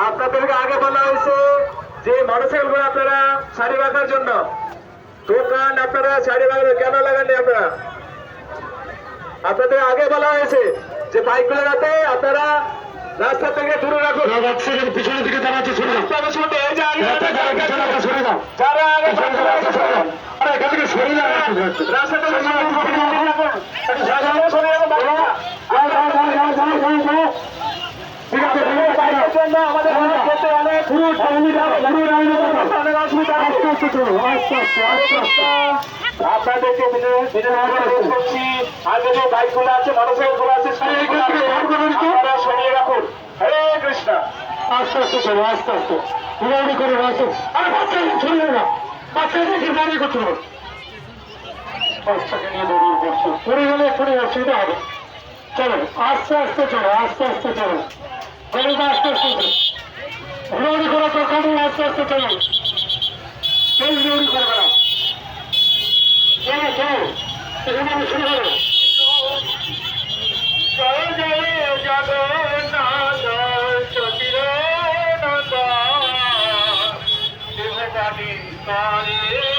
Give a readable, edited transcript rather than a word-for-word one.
আপনাদেরকে আগে বলা হয়েছে যে মোটরসাইকেল করে আপনারা সারি রাখার জন্য দোকান আপনারা সারি রাখবেন কেন লাগাননি আপনারা আপনাদের আগে বলা হয়েছে যে বাইকগুলো রাখতে আপনারা রাস্তা থেকে দূরে রাখুন পিছনের দিকে যারা আছে সরে যাও যারা আগে এখান থেকে সরে যান রাস্তা থেকে আপনাদেরকে করছি আগে যে বাইকগুলো আছে মোটরসাইকেলগুলো আছে আপনারা সরিয়ে রাখুন। হরে কৃষ্ণ। আস্তে আস্তে চলো আস্তে আস্তে ঘুরাঘুরি করে রাখো আর বাচ্চাকে ছড়িয়ে না বাচ্চাদেরকে দাঁড়িয়ে করতে হবে বাচ্চাকে নিয়ে দাঁড়িয়ে করছো পড়ে গেলে পড়ে অসুবিধা হবে। চলো আস্তে আস্তে চলো আস্তে আস্তে চলো গাড়িটা আস্তে আস্তে চলো ঘুরাঘুরি করা দরকার নেই আস্তে আস্তে চলো তেল দৌড়ি করবে না চলো চলো এখানে শুরু করো জয় জয় জগন্নাথ চতির নন্দন দেববাণী করে